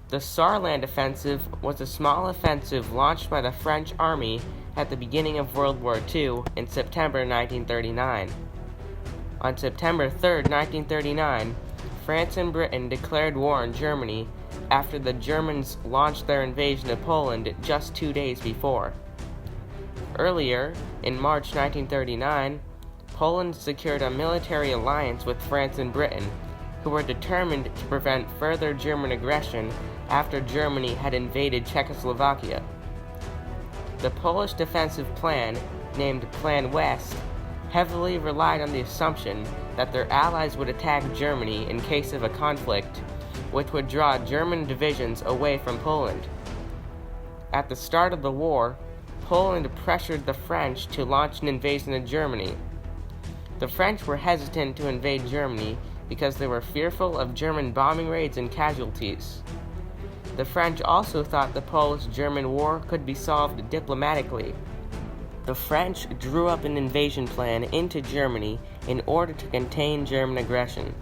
The Saarland Offensive was a small offensive launched by the French Army at the beginning of World War II in September 1939. On September 3, 1939, France and Britain declared war on Germany after the Germans launched their invasion of Poland just 2 days before. Earlier, in March 1939, Poland secured a military alliance with France and Britain, who were determined to prevent further German aggression after Germany had invaded Czechoslovakia. The Polish defensive plan, named Plan West, heavily relied on the assumption that their allies would attack Germany in case of a conflict, which would draw German divisions away from Poland. At the start of the war, Poland pressured the French to launch an invasion of Germany. The French were hesitant to invade Germany because they were fearful of German bombing raids and casualties. The French also thought the Polish-German war could be solved diplomatically. The French drew up an invasion plan into Germany in order to contain German aggression.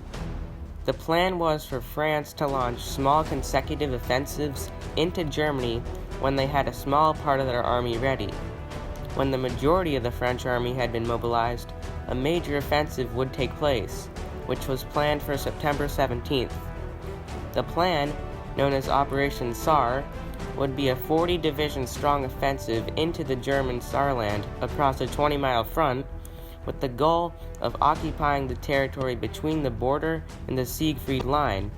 The plan was for France to launch small consecutive offensives into Germany when they had a small part of their army ready. When the majority of the French army had been mobilized, a major offensive would take place, which was planned for September 17th. The plan, known as Operation Saar, would be a 40-division strong offensive into the German Saarland across a 20-mile front, with the goal of occupying the territory between the border and the Siegfried Line,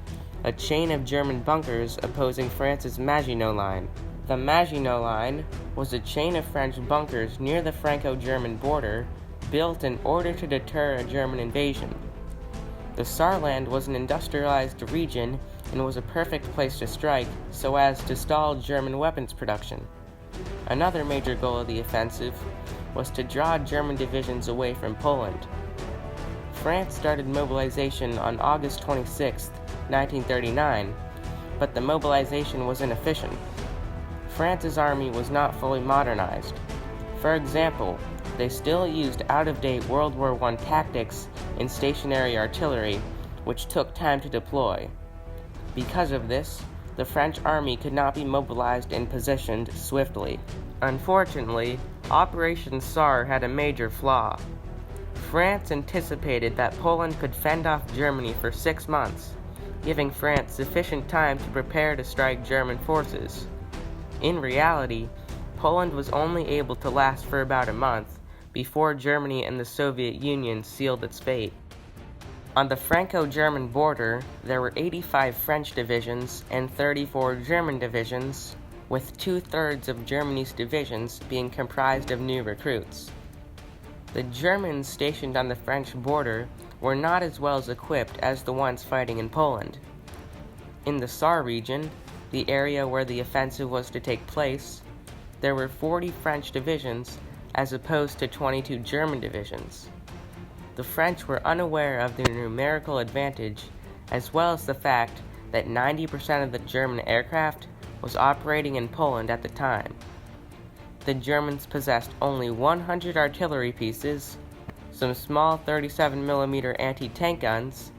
a chain of German bunkers opposing France's Maginot Line. The Maginot Line was a chain of French bunkers near the Franco-German border, built in order to deter a German invasion. The Saarland was an industrialized region and was a perfect place to strike so as to stall German weapons production. Another major goal of the offensive was to draw German divisions away from Poland. France started mobilization on August 26, 1939, but the mobilization was inefficient. France's army was not fully modernized. For example, they still used out-of-date World War I tactics and stationary artillery, which took time to deploy. Because of this, the French army could not be mobilized and positioned swiftly. Unfortunately, Operation Saar had a major flaw. France anticipated that Poland could fend off Germany for 6 months, giving France sufficient time to prepare to strike German forces. In reality, Poland was only able to last for about a month before Germany and the Soviet Union sealed its fate. On the Franco-German border, there were 85 French divisions and 34 German divisions, with 2/3 of Germany's divisions being comprised of new recruits. The Germans stationed on the French border were not as well equipped as the ones fighting in Poland. In the Saar region, the area where the offensive was to take place, there were 40 French divisions as opposed to 22 German divisions. The French were unaware of their numerical advantage, as well as the fact that 90% of the German aircraft was operating in Poland at the time. The Germans possessed only 100 artillery pieces, some small 37mm anti-tank guns,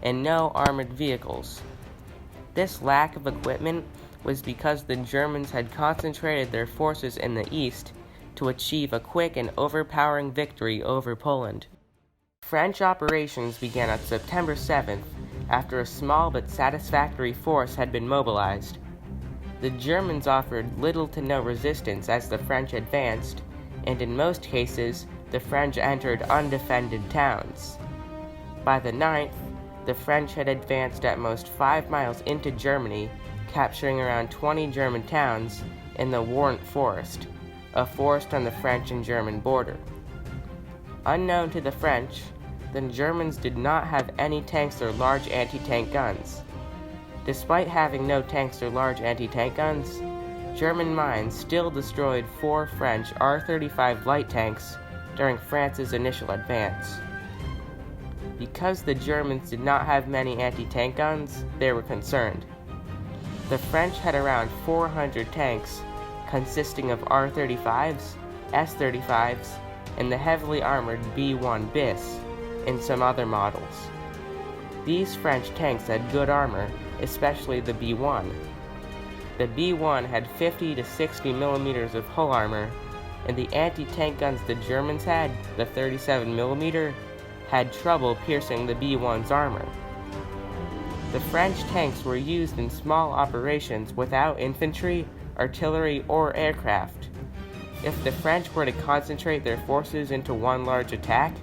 and no armored vehicles. This lack of equipment was because the Germans had concentrated their forces in the east to achieve a quick and overpowering victory over Poland. French operations began on September 7th after a small but satisfactory force had been mobilized. The Germans offered little to no resistance as the French advanced, and in most cases, the French entered undefended towns. By the 9th, the French had advanced at most 5 miles into Germany, capturing around 20 German towns in the Warrant Forest, a forest on the French and German border. Unknown to the French, the Germans did not have any tanks or large anti-tank guns. Despite having no tanks or large anti-tank guns, German mines still destroyed 4 French R-35 light tanks during France's initial advance. Because the Germans did not have many anti-tank guns, they were concerned. The French had around 400 tanks, consisting of R-35s, S-35s, and the heavily armored B-1 bis, and some other models. These French tanks had good armor, especially the B-1, The B-1 had 50 to 60 millimeters of hull armor, and the anti-tank guns the Germans had, the 37 millimeter, had trouble piercing the B-1's armor. The French tanks were used in small operations without infantry, artillery, or aircraft. If the French were to concentrate their forces into one large attack,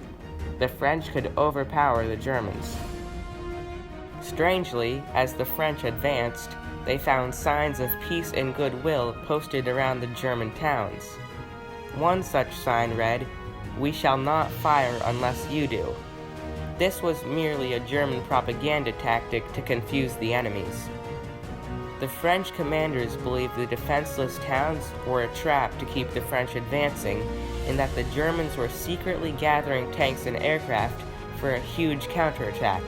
the French could overpower the Germans. Strangely, as the French advanced, they found signs of peace and goodwill posted around the German towns. One such sign read, "We shall not fire unless you do." This was merely a German propaganda tactic to confuse the enemies. The French commanders believed the defenseless towns were a trap to keep the French advancing, and that the Germans were secretly gathering tanks and aircraft for a huge counterattack.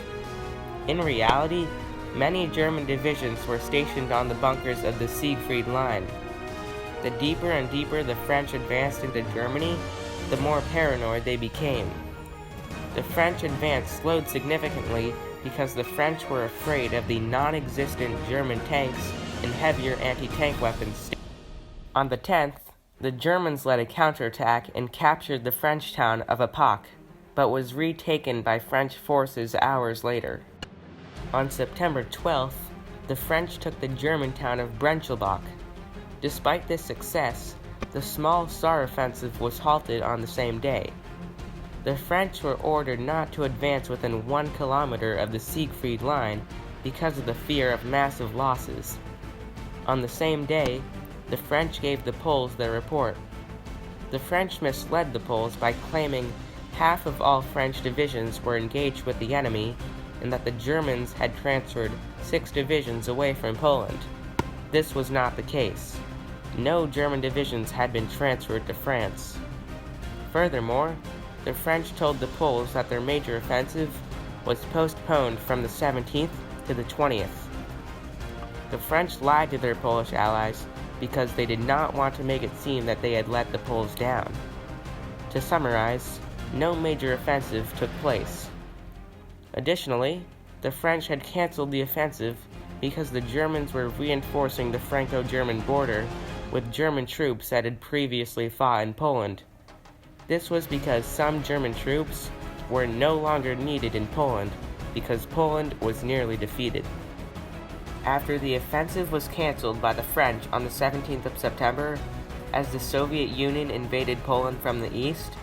In reality, many German divisions were stationed on the bunkers of the Siegfried Line. The deeper and deeper the French advanced into Germany, the more paranoid they became. The French advance slowed significantly because the French were afraid of the non-existent German tanks and heavier anti-tank weapons. On the 10th, the Germans led a counterattack and captured the French town of Apac, but was retaken by French forces hours later. On September 12th, the French took the German town of Brenchelbach. Despite this success, the small Saar offensive was halted on the same day. The French were ordered not to advance within 1 kilometer of the Siegfried Line because of the fear of massive losses. On the same day, the French gave the Poles their report. The French misled the Poles by claiming half of all French divisions were engaged with the enemy and that the Germans had transferred 6 divisions away from Poland. This was not the case. No German divisions had been transferred to France. Furthermore, the French told the Poles that their major offensive was postponed from the 17th to the 20th. The French lied to their Polish allies because they did not want to make it seem that they had let the Poles down. To summarize, no major offensive took place. Additionally, the French had canceled the offensive because the Germans were reinforcing the Franco-German border with German troops that had previously fought in Poland. This was because some German troops were no longer needed in Poland because Poland was nearly defeated. After the offensive was canceled by the French on the 17th of September, as the Soviet Union invaded Poland from the east,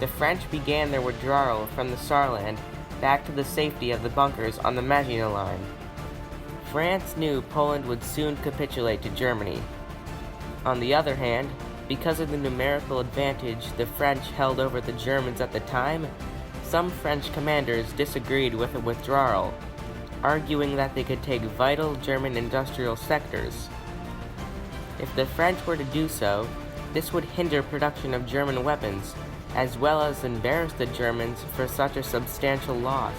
the French began their withdrawal from the Saarland back to the safety of the bunkers on the Maginot Line. France knew Poland would soon capitulate to Germany. On the other hand, because of the numerical advantage the French held over the Germans at the time, some French commanders disagreed with a withdrawal, arguing that they could take vital German industrial sectors. If the French were to do so, this would hinder production of German weapons, as well as embarrass the Germans for such a substantial loss.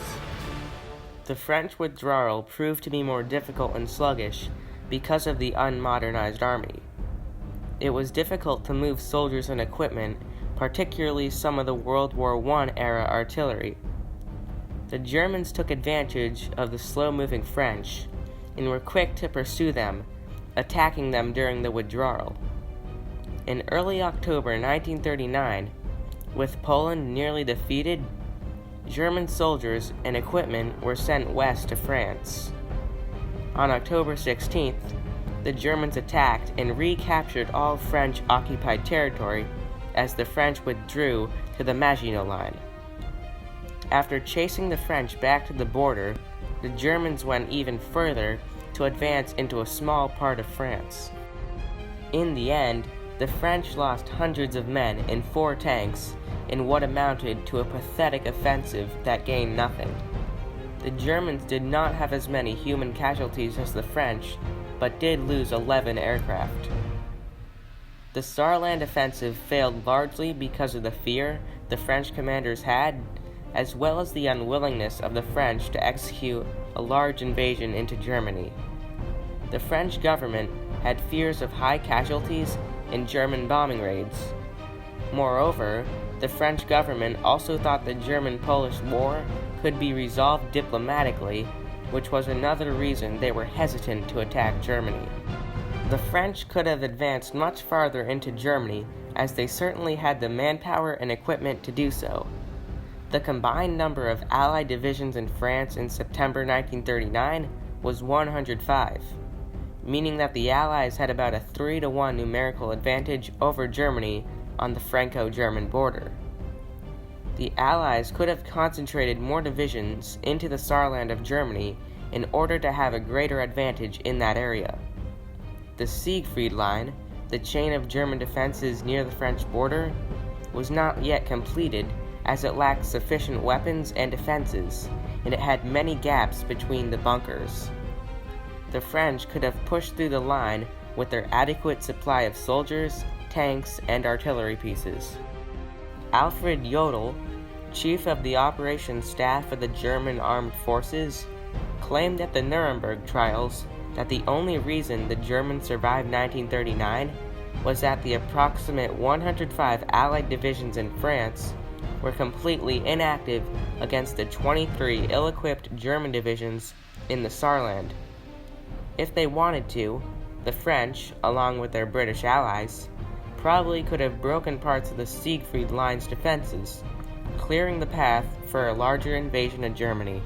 The French withdrawal proved to be more difficult and sluggish because of the unmodernized army. It was difficult to move soldiers and equipment, particularly some of the World War I era artillery. The Germans took advantage of the slow-moving French and were quick to pursue them, attacking them during the withdrawal. In early October 1939, with Poland nearly defeated, German soldiers and equipment were sent west to France. On October 16th, the Germans attacked and recaptured all French-occupied territory as the French withdrew to the Maginot Line. After chasing the French back to the border, the Germans went even further to advance into a small part of France. In the end, the French lost hundreds of men and 4 tanks in what amounted to a pathetic offensive that gained nothing. The Germans did not have as many human casualties as the French, but did lose 11 aircraft. The Saarland Offensive failed largely because of the fear the French commanders had, as well as the unwillingness of the French to execute a large invasion into Germany. The French government had fears of high casualties in German bombing raids. Moreover, the French government also thought the German-Polish War could be resolved diplomatically, which was another reason they were hesitant to attack Germany. The French could have advanced much farther into Germany, as they certainly had the manpower and equipment to do so. The combined number of Allied divisions in France in September 1939 was 105, meaning that the Allies had about a 3-to-1 numerical advantage over Germany on the Franco-German border. The Allies could have concentrated more divisions into the Saarland of Germany in order to have a greater advantage in that area. The Siegfried Line, the chain of German defenses near the French border, was not yet completed as it lacked sufficient weapons and defenses, and it had many gaps between the bunkers. The French could have pushed through the line with their adequate supply of soldiers, tanks, and artillery pieces. Alfred Jodl, chief of the operations staff of the German armed forces, claimed at the Nuremberg trials that the only reason the Germans survived 1939 was that the approximate 105 Allied divisions in France were completely inactive against the 23 ill-equipped German divisions in the Saarland. If they wanted to, the French, along with their British allies, probably could have broken parts of the Siegfried Line's defenses, clearing the path for a larger invasion of Germany.